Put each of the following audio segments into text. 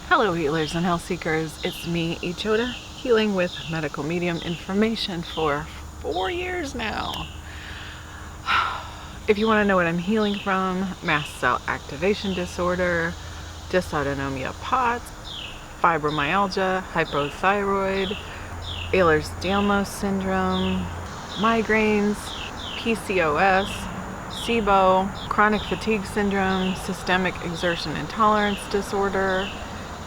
Hello healers and health seekers, it's me, Ichoda, healing with medical medium information for 4 years now. If you want to know what I'm healing from, mast cell activation disorder, dysautonomia POTS, fibromyalgia, hypothyroid, Ehlers-Danlos syndrome, migraines, PCOS, SIBO, chronic fatigue syndrome, systemic exertion intolerance disorder,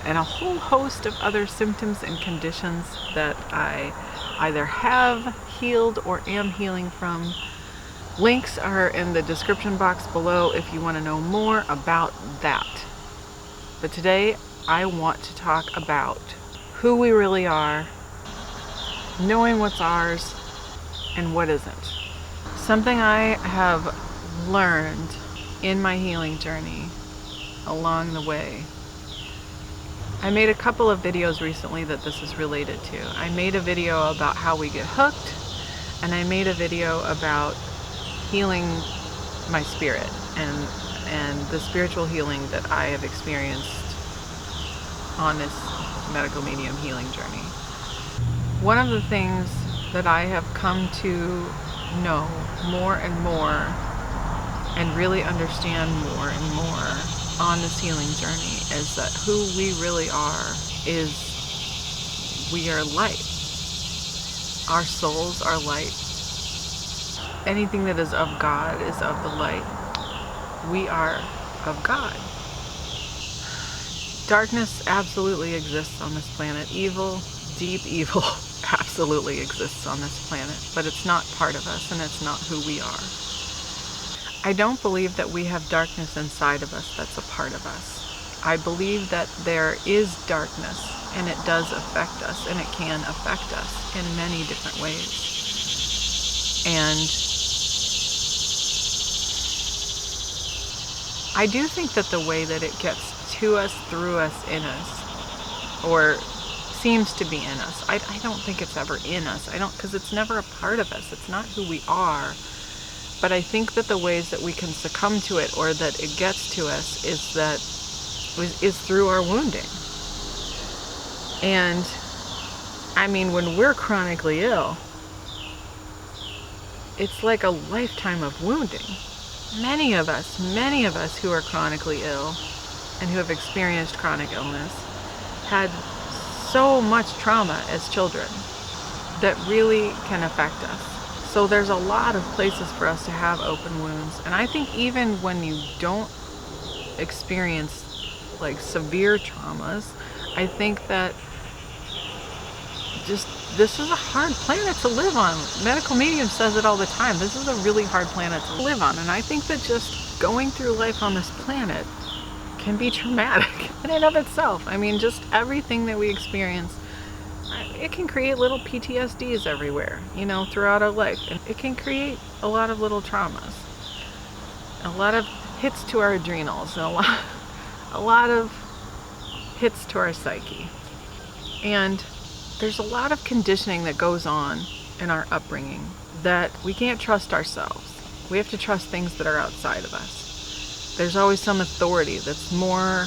and a whole host of other symptoms and conditions that I either have healed or am healing from. Links are in the description box below if you want to know more about that. But today I want to talk about who we really are, knowing what's ours and what isn't. Something I have learned in my healing journey along the way. I made a couple of videos recently that this is related to. I made a video about how we get hooked, and I made a video about healing my spirit and the spiritual healing that I have experienced on this medical medium healing journey. One of the things that I have come to know more and more and really understand more and more on this healing journey is that who we really are is we are light. Our souls are light. Anything that is of God is of the light. We are of God. Darkness absolutely exists on this planet. Evil, deep evil, absolutely exists on this planet, but it's not part of us and it's not who we are. I don't believe that we have darkness inside of us that's a part of us. I believe that there is darkness and it does affect us, and it can affect us in many different ways. And I do think that the way that it gets to us, through us, in us, or seems to be in us, I don't think it's ever in us. Because it's never a part of us. It's not who we are. But I think that the ways that we can succumb to it, or that it gets to us, is through our wounding. And I mean, when we're chronically ill, it's like a lifetime of wounding. Many of us who are chronically ill and who have experienced chronic illness had so much trauma as children that really can affect us. So there's a lot of places for us to have open wounds. And I think even when you don't experience like severe traumas, I think that this is a hard planet to live on. Medical medium says it all the time. This is a really hard planet to live on. And I think that just going through life on this planet can be traumatic in and of itself. I mean, just everything that we experience, it can create little PTSDs everywhere, throughout our life. And it can create a lot of little traumas, a lot of hits to our adrenals, and a lot of hits to our psyche. And there's a lot of conditioning that goes on in our upbringing that we can't trust ourselves. We have to trust things that are outside of us. There's always some authority that's more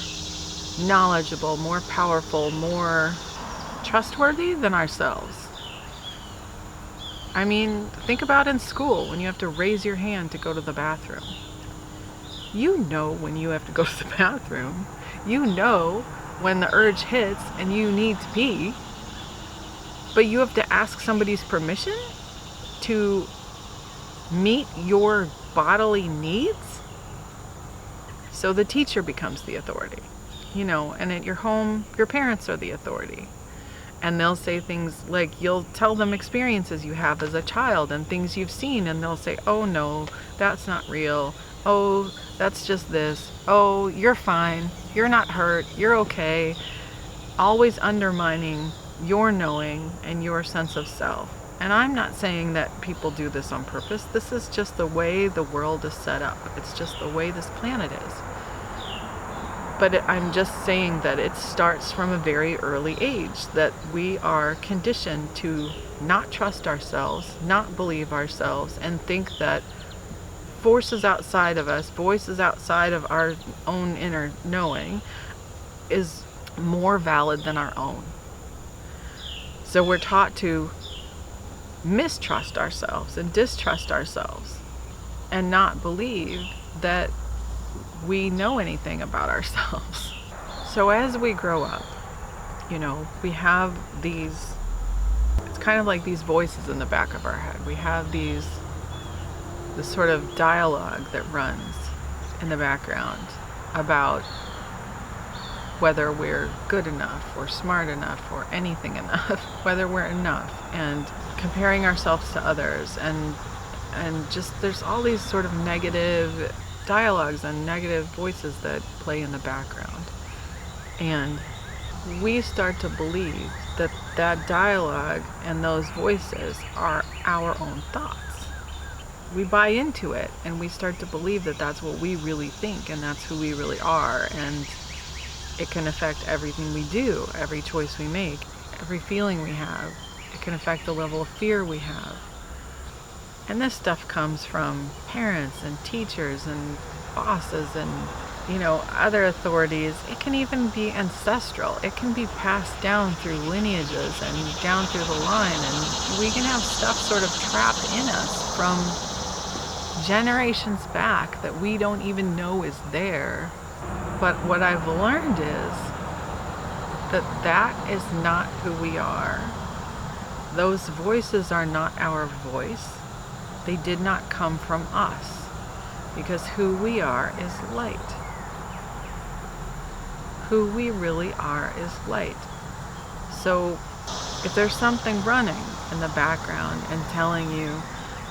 knowledgeable, more powerful, more trustworthy than ourselves. I mean, think about in school when you have to raise your hand to go to the bathroom. You know when you have to go to the bathroom. You know when the urge hits and you need to pee. But you have to ask somebody's permission to meet your bodily needs? So the teacher becomes the authority, and at your home, your parents are the authority. And they'll say things like, you'll tell them experiences you have as a child and things you've seen, and they'll say, oh no, that's not real. Oh, that's just this. Oh, you're fine. You're not hurt. You're okay. Always undermining your knowing and your sense of self. And I'm not saying that people do this on purpose. This is just the way the world is set up. It's just the way this planet is. But I'm just saying that it starts from a very early age, that we are conditioned to not trust ourselves, not believe ourselves, and think that forces outside of us, voices outside of our own inner knowing, is more valid than our own. So we're taught to mistrust ourselves and distrust ourselves and not believe that we know anything about ourselves. So as we grow up, we have these, it's kind of like these voices in the back of our head. We have this sort of dialogue that runs in the background about whether we're good enough or smart enough or anything enough, whether we're enough, and comparing ourselves to others, and just there's all these sort of negative dialogues and negative voices that play in the background. And we start to believe that that dialogue and those voices are our own thoughts. We buy into it and we start to believe that that's what we really think and that's who we really are, and it can affect everything we do, every choice we make, every feeling we have. It can affect the level of fear we have. And this stuff comes from parents and teachers and bosses and other authorities. It can even be ancestral. It can be passed down through lineages and down through the line, and we can have stuff sort of trapped in us from generations back that we don't even know is there. But what I've learned is that is not who we are. Those voices are not our voice. They did not come from us, because who we are is light. Who we really are is light. So if there's something running in the background and telling you,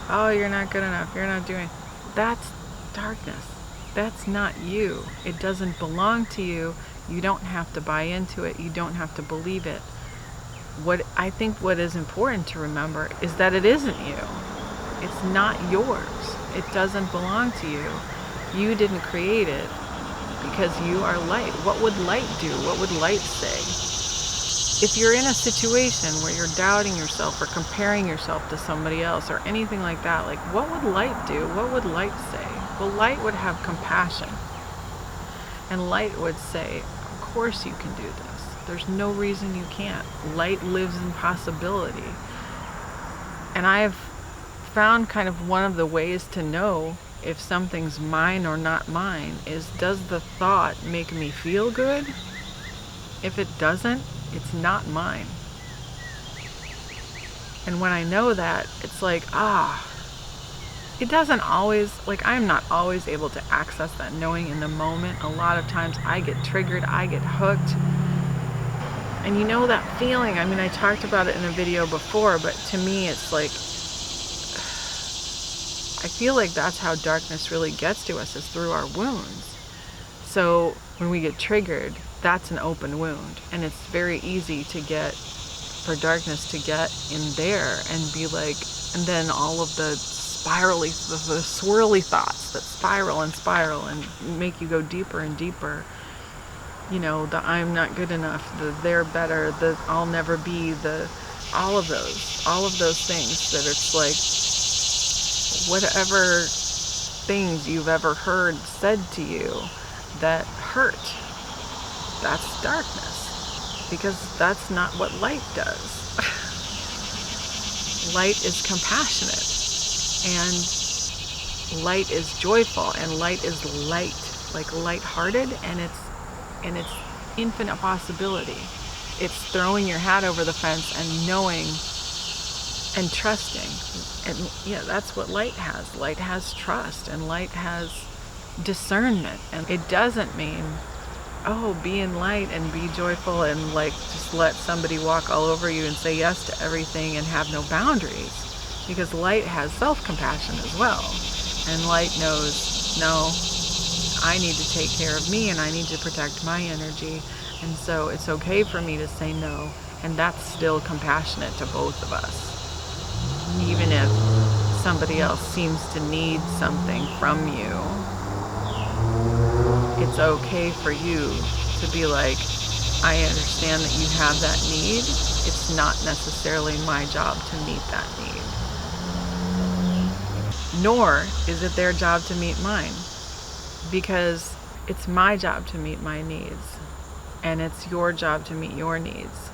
oh, you're not good enough, you're not doing, that's darkness. That's not you. It doesn't belong to you. You don't have to buy into it. You don't have to believe it. What is important to remember is that it isn't you. It's not yours. It doesn't belong to you. You didn't create it because you are light. What would light do? What would light say? If you're in a situation where you're doubting yourself or comparing yourself to somebody else or anything like that, like what would light do? What would light say? Well, light would have compassion. And light would say, of course you can do this. There's no reason you can't. Light lives in possibility. And I have found kind of one of the ways to know if something's mine or not mine is, does the thought make me feel good? If it doesn't, it's not mine. And when I know that, it's like, it doesn't always, I'm not always able to access that knowing in the moment. A lot of times I get triggered, I get hooked. And that feeling, I talked about it in a video before, but to me it's like, I feel like that's how darkness really gets to us, is through our wounds. So when we get triggered, that's an open wound. And it's very easy for darkness to get in there and be like, and then all of the the swirly thoughts that spiral and make you go deeper and deeper. The I'm not good enough, the they're better, the I'll never be, all of those things that it's like, whatever things you've ever heard said to you that hurt, that's darkness, because that's not what light does. Light is compassionate, and light is joyful, and light is light, like lighthearted, and it's infinite possibility. It's throwing your hat over the fence and knowing and trusting. And that's what light has. Light has trust, and light has discernment. And it doesn't mean, be in light and be joyful and just let somebody walk all over you and say yes to everything and have no boundaries. Because light has self-compassion as well. And light knows, no, I need to take care of me and I need to protect my energy. And so it's okay for me to say no. And that's still compassionate to both of us. Even if somebody else seems to need something from you, it's okay for you to be like, I understand that you have that need. It's not necessarily my job to meet that need. Nor is it their job to meet mine, because it's my job to meet my needs. and it's your job to meet your needs.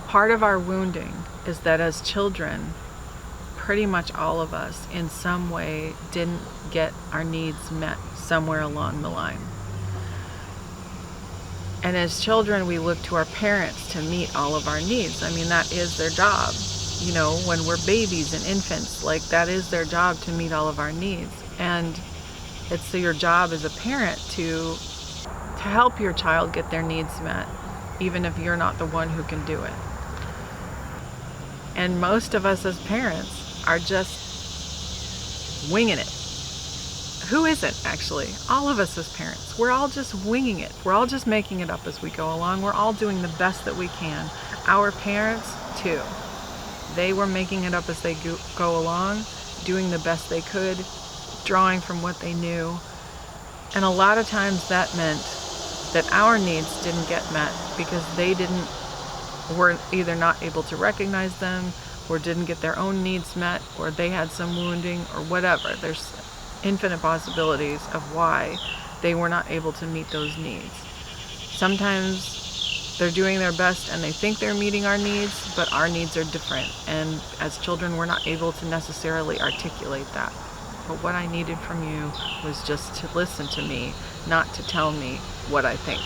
Part of our wounding is that as children, pretty much all of us in some way didn't get our needs met somewhere along the line. And as children, we look to our parents to meet all of our needs. I mean, that is their job. You know, when we're babies and infants, like, that is their job to meet all of our needs. And it's your job as a parent to help your child get their needs met, even if you're not the one who can do it. And most of us as parents are just winging it. Who isn't, actually? All of us as parents. We're all just winging it. We're all just making it up as we go along. We're all doing the best that we can. Our parents, too. They were making it up as they go along, doing the best they could, drawing from what they knew. And a lot of times that meant that our needs didn't get met because they were either not able to recognize them, or didn't get their own needs met, or they had some wounding, or whatever. There's infinite possibilities of why they were not able to meet those needs. Sometimes they're doing their best and they think they're meeting our needs, but our needs are different. And as children, we're not able to necessarily articulate that. But what I needed from you was just to listen to me, not to tell me what I think.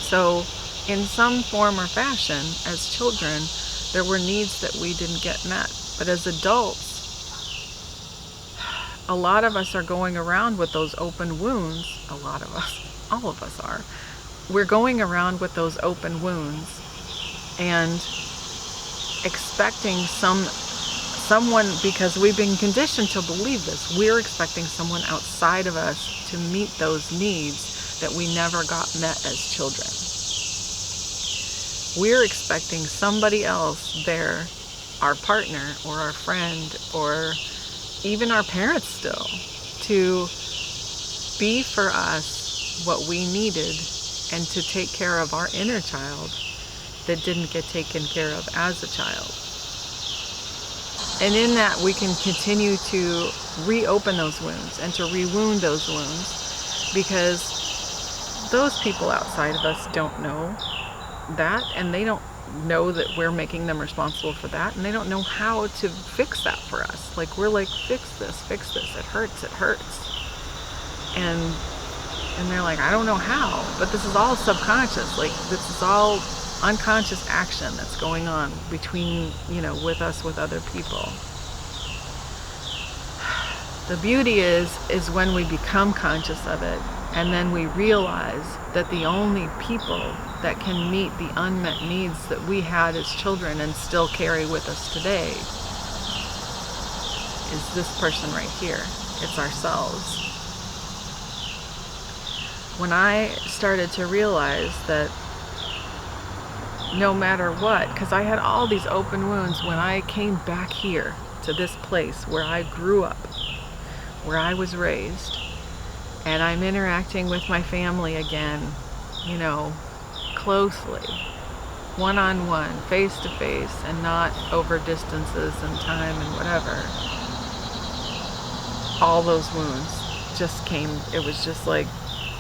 So, in some form or fashion, as children, there were needs that we didn't get met. But as adults, a lot of us are going around with those open wounds. A lot of us, all of us are. We're going around with those open wounds and expecting someone, because we've been conditioned to believe this, we're expecting someone outside of us to meet those needs that we never got met as children. We're expecting somebody else there, our partner or our friend or even our parents still, to be for us what we needed and to take care of our inner child that didn't get taken care of as a child. And in that, we can continue to reopen those wounds and to re-wound those wounds, because those people outside of us don't know that, and they don't know that we're making them responsible for that, and they don't know how to fix that for us. Like, we're like, fix this, it hurts. And they're like, I don't know how, but this is all subconscious. Like, this is all unconscious action that's going on between, with us, with other people. The beauty is when we become conscious of it, and then we realize that the only people that can meet the unmet needs that we had as children and still carry with us today is this person right here. It's ourselves. When I started to realize that no matter what, because I had all these open wounds when I came back here to this place where I grew up, where I was raised, and I'm interacting with my family again, closely, one-on-one, face-to-face, and not over distances and time and whatever. All those wounds just came. It was just like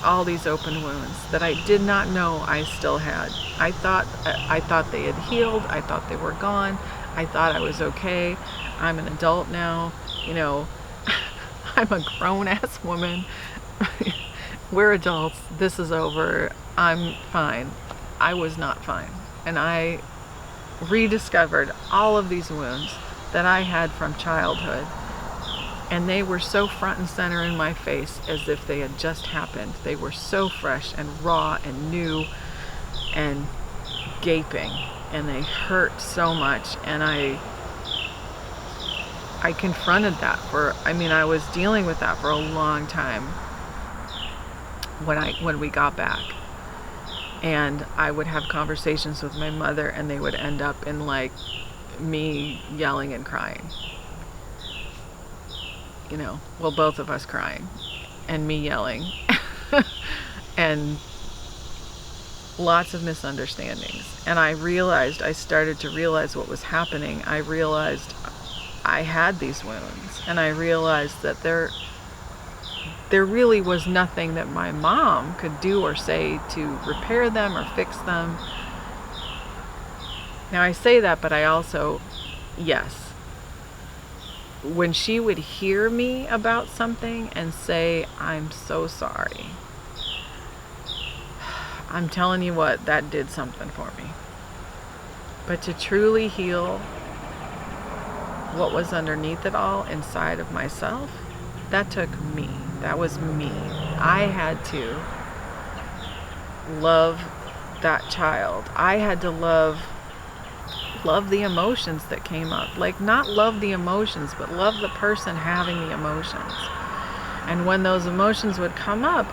all these open wounds that I did not know I still had. I thought they had healed. I thought they were gone. I thought I was okay. I'm an adult now. I'm a grown-ass woman. We're adults. This is over. I'm fine. I was not fine. And I rediscovered all of these wounds that I had from childhood. And they were so front and center in my face as if they had just happened. They were so fresh and raw and new and gaping. And they hurt so much. And I confronted that I was dealing with that for a long time when we got back. And I would have conversations with my mother, and they would end up in like me yelling and crying. Both of us crying and me yelling and lots of misunderstandings. And I started to realize what was happening. I realized I had these wounds, and I realized that there there really was nothing that my mom could do or say to repair them or fix them. Now I say that, but I also, yes, when she would hear me about something and say, I'm so sorry, I'm telling you what, that did something for me. But to truly heal what was underneath it all inside of myself, that took me. That was me. I had to love that child. I had to love the emotions that came up. Like, not love the emotions, but love the person having the emotions. And when those emotions would come up,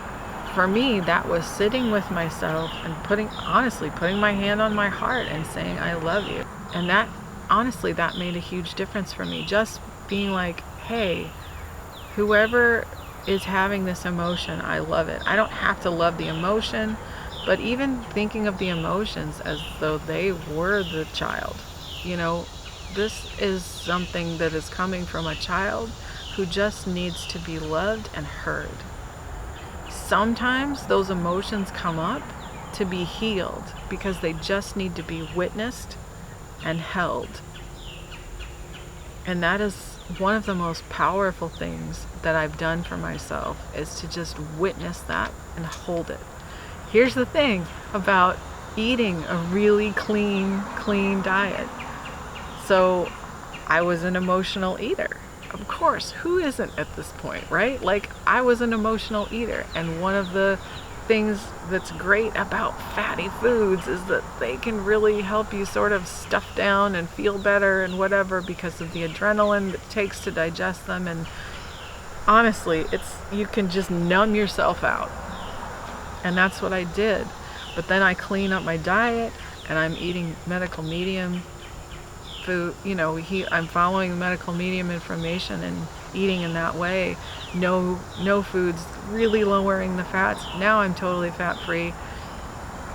for me, that was sitting with myself and honestly putting my hand on my heart and saying, I love you. And that, honestly, that made a huge difference for me. Just being like, hey, whoever is having this emotion, I love it. I don't have to love the emotion, but even thinking of the emotions as though they were the child. You know, this is something that is coming from a child who just needs to be loved and heard. Sometimes those emotions come up to be healed because they just need to be witnessed and held. And that is one of the most powerful things that I've done for myself, is to just witness that and hold it. Here's the thing about eating a really clean diet. So I was an emotional eater. Of course, who isn't at this point, right? Like, I was an emotional eater, and one of the things that's great about fatty foods is that they can really help you sort of stuff down and feel better and whatever, because of the adrenaline that it takes to digest them. And honestly, you can just numb yourself out. And that's what I did. But then I clean up my diet, and I'm eating medical medium food. You know, I'm following the medical medium information and eating in that way. No foods, really lowering the fats. Now I'm totally fat free.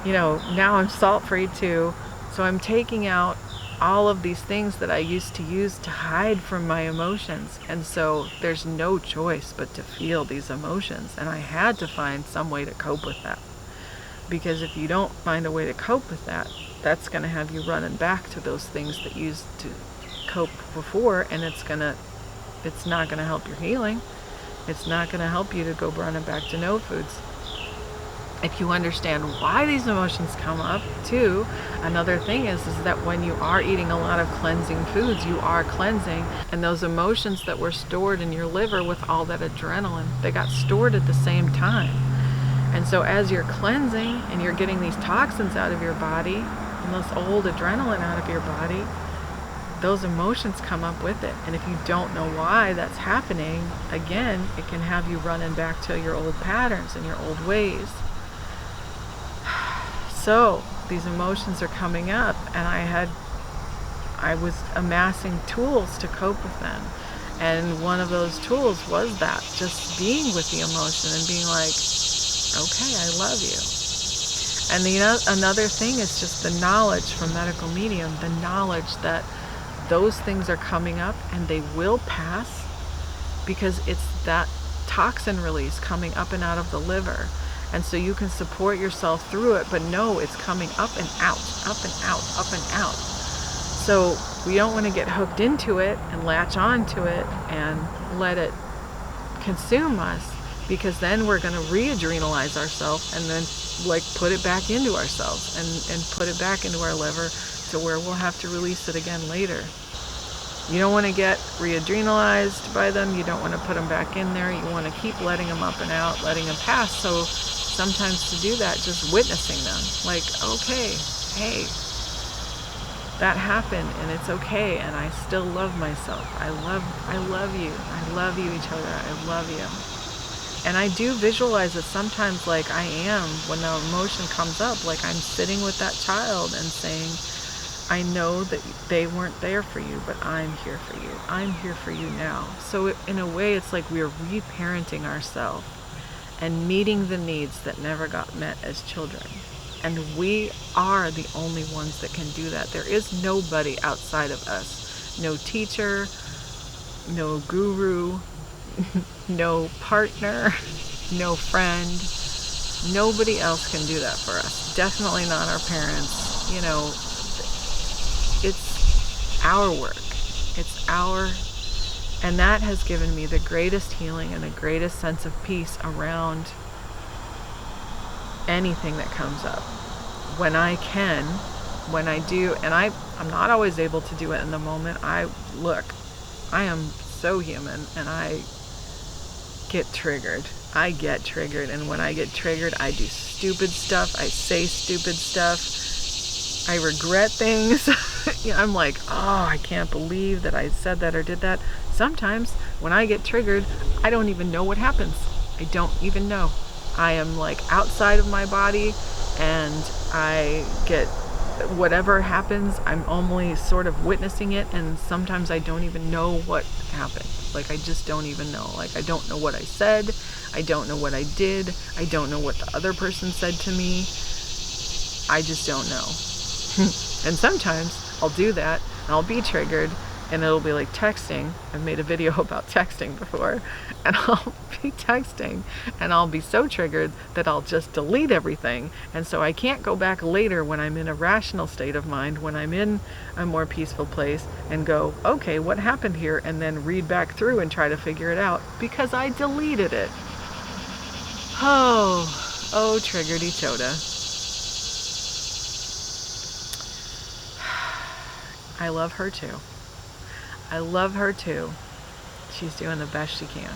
You know, now I'm salt free too. So I'm taking out all of these things that I used to use to hide from my emotions. And so there's no choice but to feel these emotions. And I had to find some way to cope with that. Because if you don't find a way to cope with that, that's going to have you running back to those things that you used to cope before, and it's not going to help your healing. It's not going to help you to go running back to no foods. If you understand why these emotions come up too, another thing is that when you are eating a lot of cleansing foods, you are cleansing, and those emotions that were stored in your liver with all that adrenaline, they got stored at the same time. And so as you're cleansing and you're getting these toxins out of your body and this old adrenaline out of your body, those emotions come up with it. And if you don't know why that's happening, again, it can have you running back to your old patterns and your old ways. So these emotions are coming up, and I was amassing tools to cope with them. And one of those tools was that, just being with the emotion and being like, okay, I love you. And another thing is just the knowledge from medical medium, the knowledge that those things are coming up and they will pass, because it's that toxin release coming up and out of the liver. And so you can support yourself through it, but no, it's coming up and out, up and out, up and out. So we don't want to get hooked into it and latch on to it and let it consume us, because then we're going to re-adrenalize ourselves and then put it back into ourselves and put it back into our liver to where we'll have to release it again later. You don't want to get re-adrenalized by them. You don't want to put them back in there. You want to keep letting them up and out, letting them pass. So sometimes to do that, just witnessing them. Like, okay, hey, that happened and it's okay, and I still love myself. I love you. I love you, each other. I love you. And I do visualize it sometimes, like I am, when the emotion comes up, like I'm sitting with that child and saying, I know that they weren't there for you, but I'm here for you. I'm here for you now. So in a way, it's like we're reparenting ourselves and meeting the needs that never got met as children. And we are the only ones that can do that. There is nobody outside of us. No teacher, no guru, no partner, no friend. Nobody else can do that for us. Definitely not our parents. You know, it's our work. And that has given me the greatest healing and the greatest sense of peace around anything that comes up. When I do, and I'm not always able to do it in the moment. I am so human, and I get triggered. And when I get triggered, I do stupid stuff. I say stupid stuff. I regret things. I'm like, oh, I can't believe that I said that or did that. Sometimes when I get triggered, I don't even know what happens. I don't even know. I am like outside of my body, and I get whatever happens, I'm only sort of witnessing it, and sometimes I don't even know what happened. Like, I just don't even know. Like, I don't know what I said. I don't know what I did. I don't know what the other person said to me. I just don't know. And sometimes I'll do that, and I'll be triggered, and it'll be like texting. I've made a video about texting before, and I'll be texting, and I'll be so triggered that I'll just delete everything. And so I can't go back later when I'm in a rational state of mind, when I'm in a more peaceful place, and go, okay, what happened here? And then read back through and try to figure it out, because I deleted it. Oh, triggeredy chota. I love her too. I love her too. She's doing the best she can.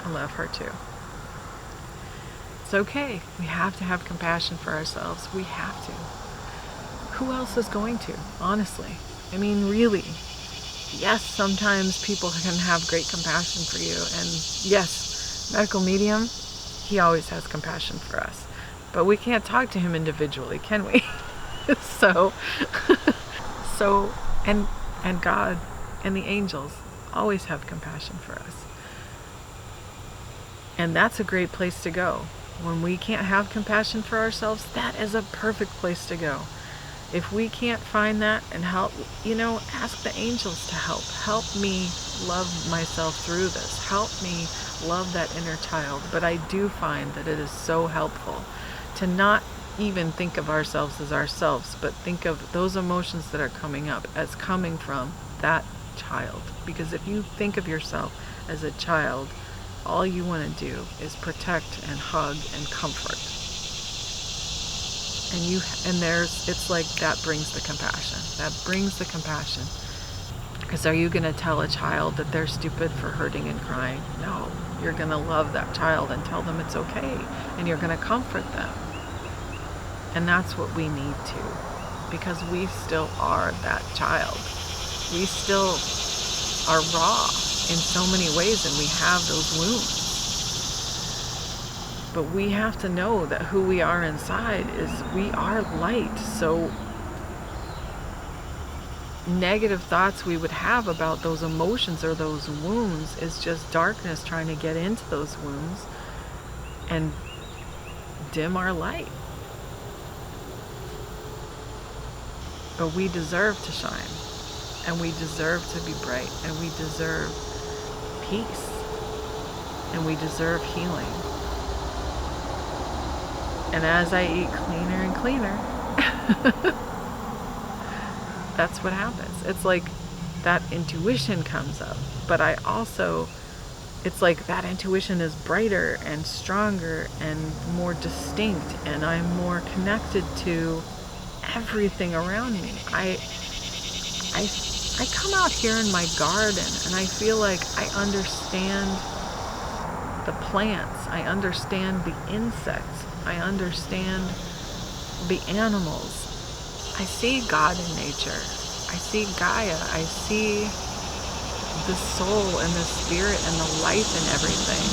I love her too. It's okay. We have to have compassion for ourselves. We have to. Who else is going to? Honestly. I mean, really. Yes, sometimes people can have great compassion for you. And yes, medical medium, he always has compassion for us. But we can't talk to him individually, can we? and God and the angels always have compassion for us. And that's a great place to go. When we can't have compassion for ourselves, that is a perfect place to go. If we can't find that and help, ask the angels to help. Help me love myself through this. Help me love that inner child. But I do find that it is so helpful to not even think of ourselves as ourselves, but think of those emotions that are coming up as coming from that child. Because if you think of yourself as a child, all you want to do is protect and hug and comfort. It's like that brings the compassion. That brings the compassion. Because are you going to tell a child that they're stupid for hurting and crying? No. You're going to love that child and tell them it's okay. And you're going to comfort them. And that's what we need to. Because we still are that child. We still are raw in so many ways, and we have those wounds. But we have to know that who we are inside is we are light. So negative thoughts we would have about those emotions or those wounds is just darkness trying to get into those wounds and dim our light. But we deserve to shine, and we deserve to be bright, and we deserve peace, and we deserve healing. And as I eat cleaner and cleaner, that's what happens. It's like that intuition comes up, but it's like that intuition is brighter and stronger and more distinct, and I'm more connected to everything around me. I come out here in my garden, and I feel like I understand the plants. I understand the insects. I understand the animals. I see God in nature. I see Gaia. I see the soul and the spirit and the life in everything.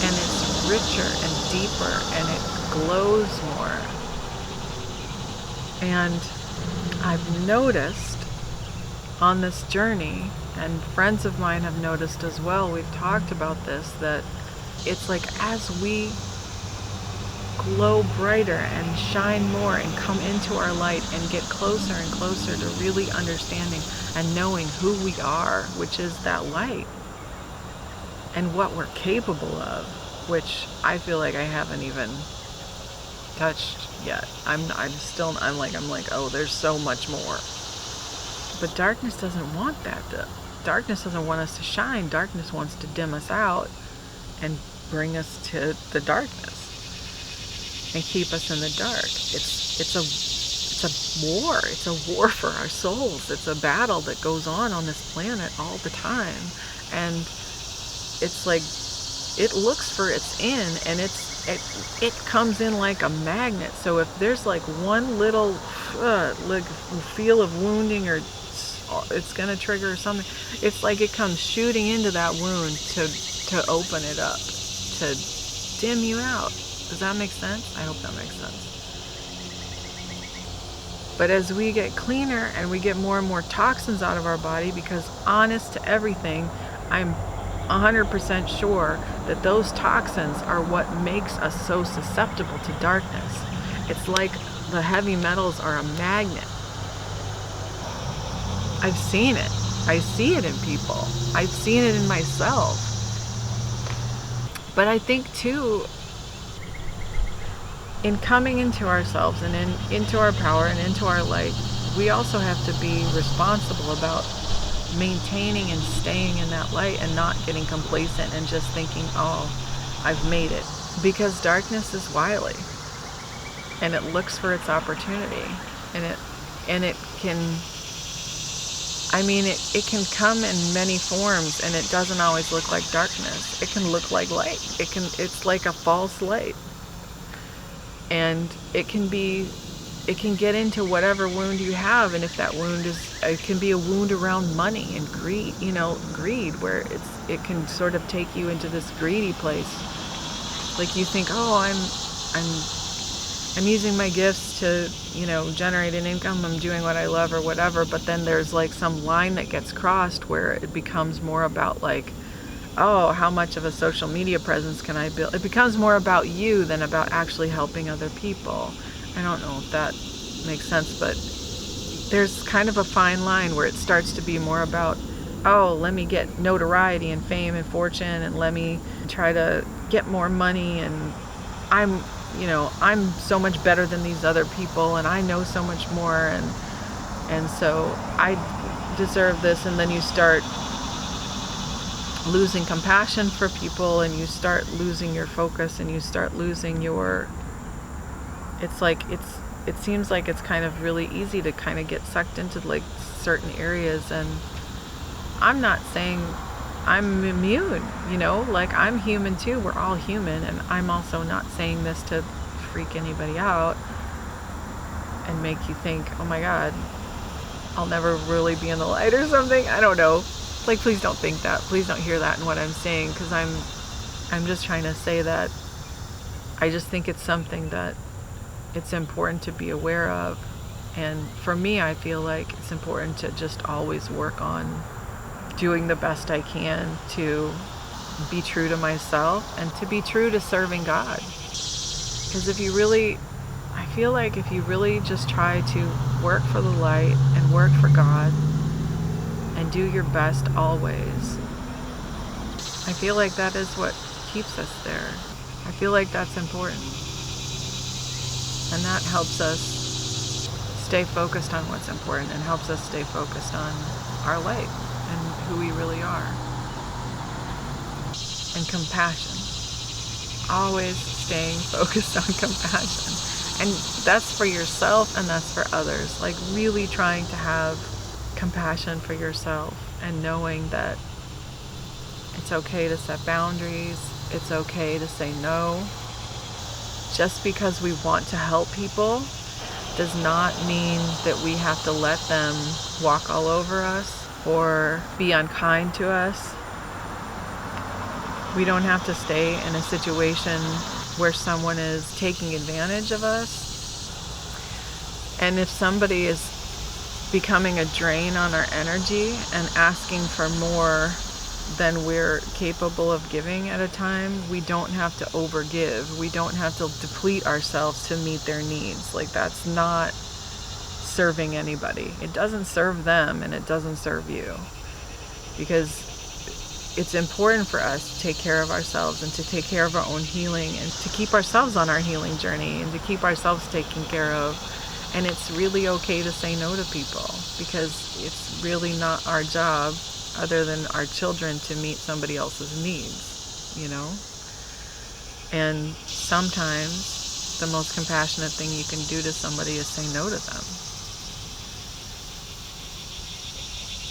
And it's richer and deeper, and it glows more. And I've noticed on this journey, and friends of mine have noticed as well, we've talked about this, that it's like as we glow brighter and shine more and come into our light and get closer and closer to really understanding and knowing who we are, which is that light, and what we're capable of, which I feel like I haven't even touched yet. I'm like, oh, there's so much more. But darkness doesn't want that. Darkness doesn't want us to shine. Darkness wants to dim us out and bring us to the darkness and keep us in the dark. It's a war. It's a war for our souls. It's a battle that goes on this planet all the time. And it's like, it looks for its in, and it comes in like a magnet. So if there's like one little like feel of wounding, or it's gonna trigger something, it's like it comes shooting into that wound to open it up, to dim you out. Does that make sense? I hope that makes sense. But as we get cleaner and we get more and more toxins out of our body, because honest to everything, I'm 100% sure that those toxins are what makes us so susceptible to darkness. It's like the heavy metals are a magnet. I've seen it. I see it in people. I've seen it in myself. But I think too, in coming into ourselves and into our power and into our light, we also have to be responsible about maintaining and staying in that light and not getting complacent and just thinking, oh, I've made it. Because darkness is wily and it looks for its opportunity, and it can, I mean, it can come in many forms, and it doesn't always look like darkness. It can look like light. It's like a false light. And it can get into whatever wound you have, and if that wound it can be a wound around money and greed, where it can sort of take you into this greedy place. Like you think, oh, I'm using my gifts to, generate an income, I'm doing what I love or whatever, but then there's like some line that gets crossed where it becomes more about like, oh, how much of a social media presence can I build? It becomes more about you than about actually helping other people. I don't know if that makes sense, but there's kind of a fine line where it starts to be more about, oh, let me get notoriety and fame and fortune, and let me try to get more money, and I'm so much better than these other people, and I know so much more, and so I deserve this. And then you start losing compassion for people, and you start losing your focus, and you start losing your, it seems like it's kind of really easy to kind of get sucked into like certain areas. And I'm not saying I'm immune, like I'm human too. We're all human. And I'm also not saying this to freak anybody out and make you think, oh my God, I'll never really be in the light or something. I don't know. Like, please don't think that. Please don't hear that in what I'm saying, because I'm just trying to say that I just think it's something that it's important to be aware of. And for me, I feel like it's important to just always work on doing the best I can to be true to myself and to be true to serving God. Because I feel like if you really just try to work for the light and work for God and do your best always, I feel like that is what keeps us there. I feel like that's important. And that helps us stay focused on what's important, and helps us stay focused on our light and who we really are. And compassion. Always staying focused on compassion. And that's for yourself and that's for others. Like really trying to have compassion for yourself and knowing that it's okay to set boundaries. It's okay to say no. Just because we want to help people does not mean that we have to let them walk all over us or be unkind to us. We don't have to stay in a situation where someone is taking advantage of us. And if somebody is becoming a drain on our energy and asking for more than we're capable of giving at a time, we don't have to overgive. We don't have to deplete ourselves to meet their needs. Like, that's not serving anybody. It doesn't serve them, and it doesn't serve you. Because it's important for us to take care of ourselves and to take care of our own healing and to keep ourselves on our healing journey and to keep ourselves taken care of. And it's really okay to say no to people, because it's really not our job, other than our children, to meet somebody else's needs, you know? And sometimes the most compassionate thing you can do to somebody is say no to them.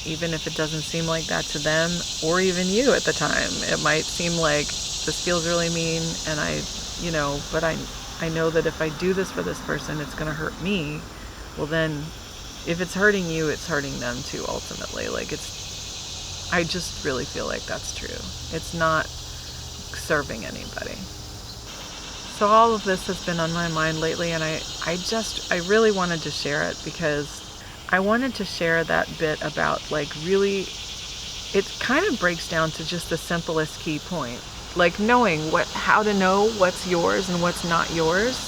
Even if it doesn't seem like that to them or even you at the time. It might seem like this feels really mean, and but I know that if I do this for this person, it's going to hurt me. Well, then if it's hurting you, it's hurting them too, ultimately. Like, I just really feel like that's true. It's not serving anybody. So all of this has been on my mind lately, and I really wanted to share it, because I wanted to share that bit about, like, really, it kind of breaks down to just the simplest key point. Like, knowing how to know what's yours and what's not yours.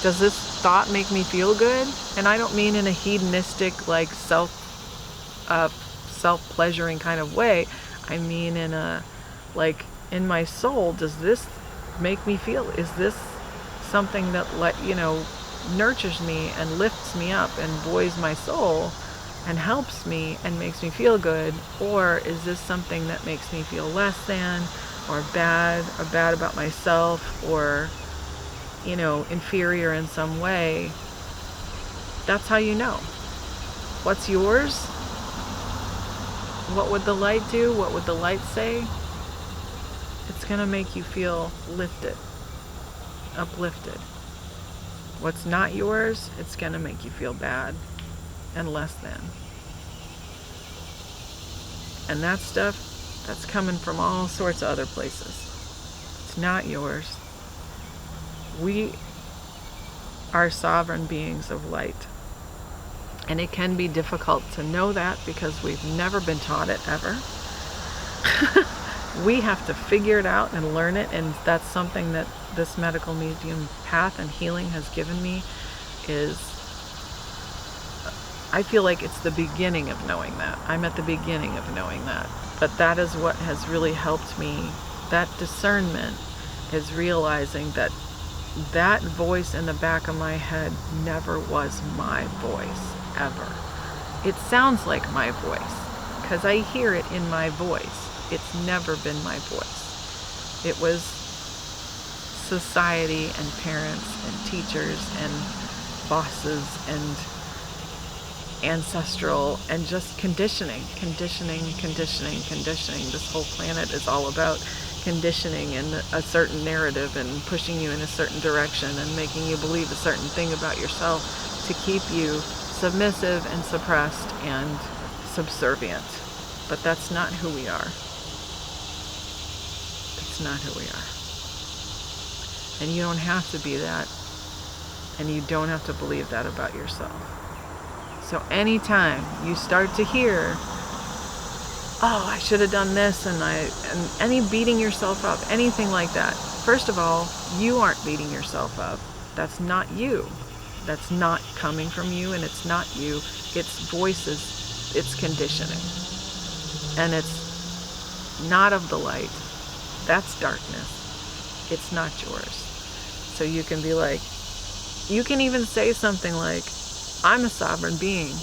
Does this thought make me feel good? And I don't mean in a hedonistic, like, self-pleasuring kind of way. I mean in a, like, in my soul, does this make me feel? Is this something that, nurtures me and lifts me up and buoys my soul and helps me and makes me feel good? Or is this something that makes me feel less than, or bad about myself, or inferior in some way? That's how you know. What's yours? What would the light do? What would the light say? It's gonna make you feel lifted, uplifted. What's not yours, it's going to make you feel bad and less than. And that stuff, that's coming from all sorts of other places. It's not yours. We are sovereign beings of light. And it can be difficult to know that, because we've never been taught it ever. We have to figure it out and learn it, and that's something that this medical medium path and healing has given me. I feel like it's the beginning of knowing that. I'm at the beginning of knowing that. But that is what has really helped me. That discernment is realizing that that voice in the back of my head never was my voice, ever. It sounds like my voice, because I hear it in my voice. It's never been my voice. It was society and parents and teachers and bosses and ancestral and just conditioning. This whole planet is all about conditioning in a certain narrative and pushing you in a certain direction and making you believe a certain thing about yourself to keep you submissive and suppressed and subservient. But that's not who we are. Not who we are. And you don't have to be that, and you don't have to believe that about yourself. So anytime you start to hear, oh, I should have done this, and any beating yourself up, anything like that, first of all, you aren't beating yourself up. That's not you. That's not coming from you, and it's not you. It's voices, it's conditioning. And it's not of the light. That's darkness. It's not yours. So you can be like, you can even say something like, I'm a sovereign being.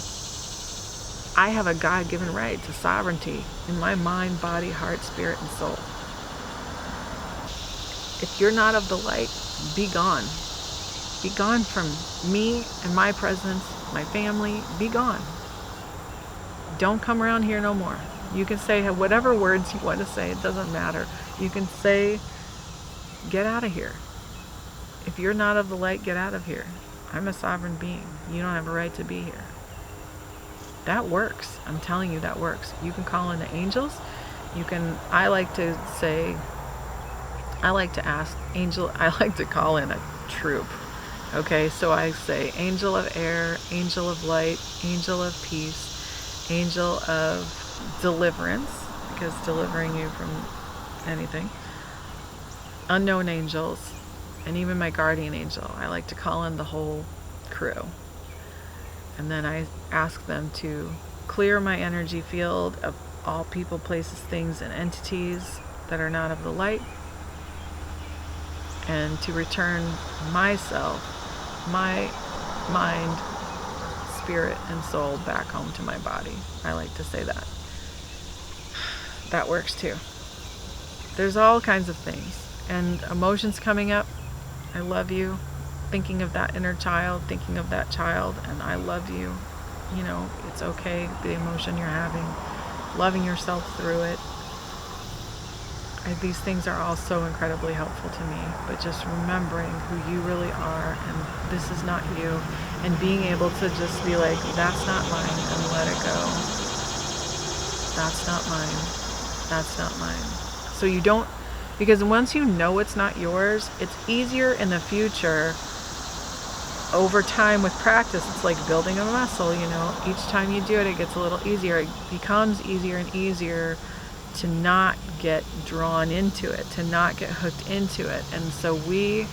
I have a God-given right to sovereignty in my mind, body, heart, spirit, and soul. If you're not of the light, be gone. Be gone from me and my presence, my family. Be gone. Don't come around here no more. You can say whatever words you want to say. It doesn't matter. You can say, get out of here. If you're not of the light, get out of here. I'm a sovereign being. You don't have a right to be here. That works. I'm telling you, that works. You can call in the angels. I like to call in a troop. Okay, so I say angel of air, angel of light, angel of peace, angel of deliverance, because delivering you from anything, unknown angels, and even my guardian angel. I like to call in the whole crew. And then I ask them to clear my energy field of all people, places, things, and entities that are not of the light, and to return myself, my mind, spirit, and soul back home to my body. I like to say that. That works too. There's all kinds of things. And emotions coming up. I love you. Thinking of that inner child, thinking of that child, and I love you. You know, it's okay, the emotion you're having. Loving yourself through it. These things are all so incredibly helpful to me, but just remembering who you really are, and this is not you, and being able to just be like, that's not mine, and let it go. That's not mine. That's not mine. So you don't, because once you know it's not yours, it's easier in the future. Over time with practice, it's like building a muscle, you know. Each time you do it, it gets a little easier. It becomes easier and easier to not get drawn into it, to not get hooked into it. And so we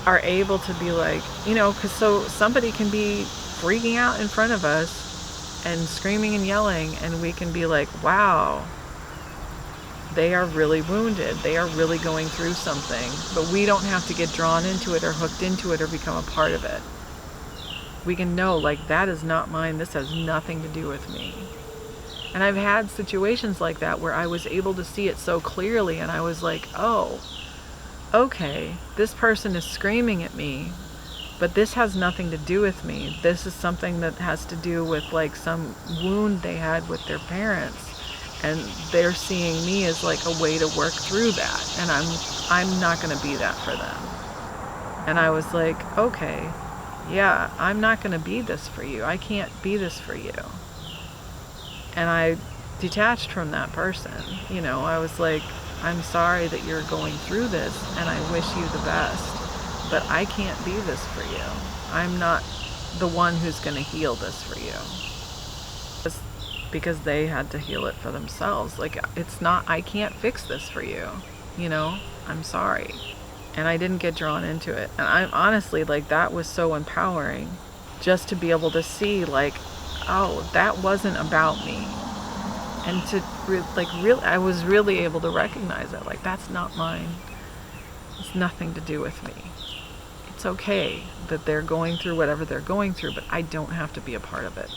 are able to be like, you know, because so somebody can be freaking out in front of us and screaming and yelling, and we can be like, wow, they are really wounded. They are really going through something. But we don't have to get drawn into it or hooked into it or become a part of it. We can know, like, that is not mine. This has nothing to do with me. And I've had situations like that where I was able to see it so clearly, and I was like, oh, okay, this person is screaming at me, but this has nothing to do with me. This is something that has to do with like some wound they had with their parents. And they're seeing me as like a way to work through that. And I'm not going to be that for them. And I was like, okay, yeah, I'm not going to be this for you. I can't be this for you. And I detached from that person. You know, I was like, I'm sorry that you're going through this, and I wish you the best, but I can't be this for you. I'm not the one who's going to heal this for you. Because they had to heal it for themselves. Like, it's not, I can't fix this for you, you know, I'm sorry. And I didn't get drawn into it. And I'm honestly, like, that was so empowering, just to be able to see, like, oh, that wasn't about me. And to I was really able to recognize it. Like, that's not mine. It's nothing to do with me. It's okay that they're going through whatever they're going through, but I don't have to be a part of it.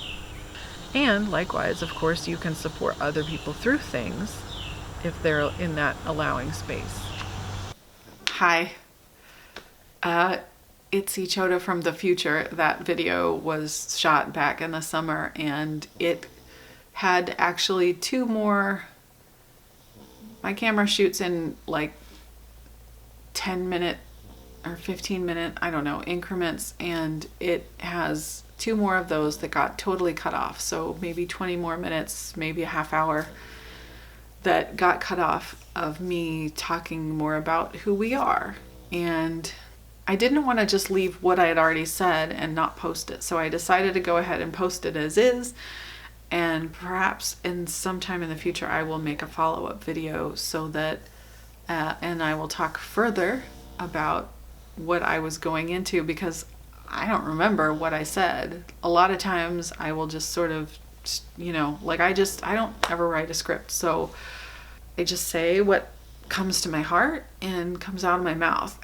And likewise, of course, you can support other people through things if they're in that allowing space. Hi. It's Ichota from the future. That video was shot back in the summer, and it had actually 2 more. My camera shoots in like 10-minute or 15-minute, I don't know, increments, and it has 2 more of those that got totally cut off. So maybe 20 more minutes, maybe a half hour that got cut off of me talking more about who we are. And I didn't want to just leave what I had already said and not post it. So I decided to go ahead and post it as is. And perhaps in sometime in the future, I will make a follow-up video so that, and I will talk further about what I was going into, because I don't remember what I said. A lot of times I will just sort of, you know, like I don't ever write a script. So I just say what comes to my heart and comes out of my mouth.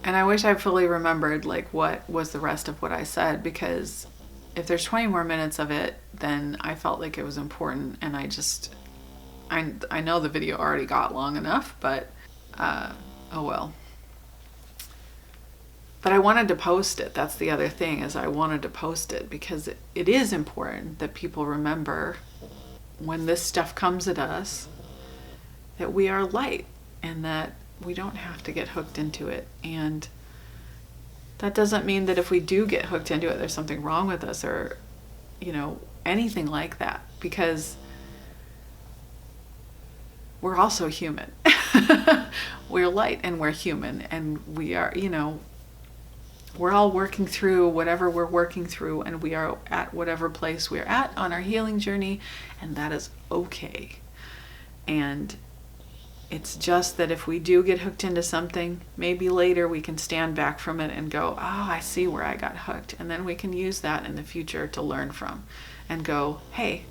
And I wish I fully remembered like what was the rest of what I said, because if there's 20 more minutes of it, then I felt like it was important. And I know the video already got long enough, but oh well. But I wanted to post it. That's the other thing, is I wanted to post it because it is important that people remember when this stuff comes at us that we are light and that we don't have to get hooked into it. And that doesn't mean that if we do get hooked into it, there's something wrong with us or, you know, anything like that, because we're also human. We're light and we're human, and we are, you know, We're all working through whatever we're working through, and we are at whatever place we're at on our healing journey, and that is okay. And it's just that if we do get hooked into something, maybe later we can stand back from it and go, oh, I see where I got hooked. And then we can use that in the future to learn from and go, hey,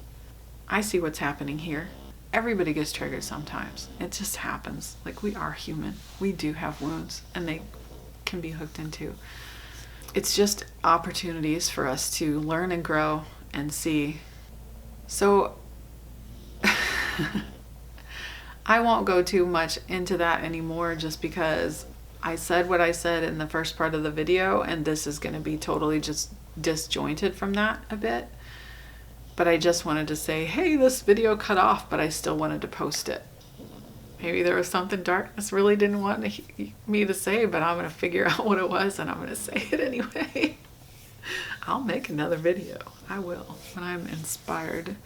I see what's happening here. Everybody gets triggered sometimes. It just happens. Like, we are human. We do have wounds, and they can be hooked into. It's just opportunities for us to learn and grow and see. So I won't go too much into that anymore, just because I said what I said in the first part of the video, and this is going to be totally just disjointed from that a bit. But I just wanted to say, hey, this video cut off, but I still wanted to post it. Maybe there was something darkness really didn't want me to say, but I'm going to figure out what it was, and I'm going to say it anyway. I'll make another video. I will. When I'm inspired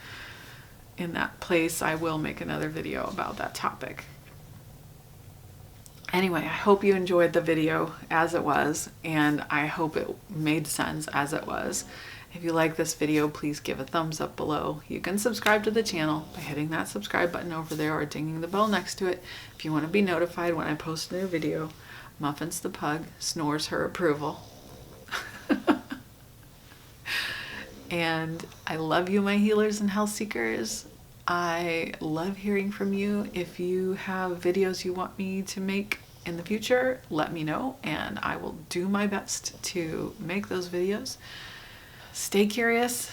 in that place, I will make another video about that topic. Anyway, I hope you enjoyed the video as it was, and I hope it made sense as it was. If you like this video, please give a thumbs up below. You can subscribe to the channel by hitting that subscribe button over there or dinging the bell next to it if you want to be notified when I post a new video. Muffins the pug snores her approval. And I love you, my healers and health seekers. I love hearing from you. If you have videos you want me to make in the future, let me know, and I will do my best to make those videos. Stay curious.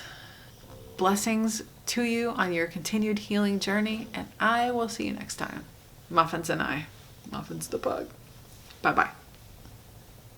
Blessings to you on your continued healing journey, and I will see you next time. Muffins and I. Muffins the pug. Bye-bye.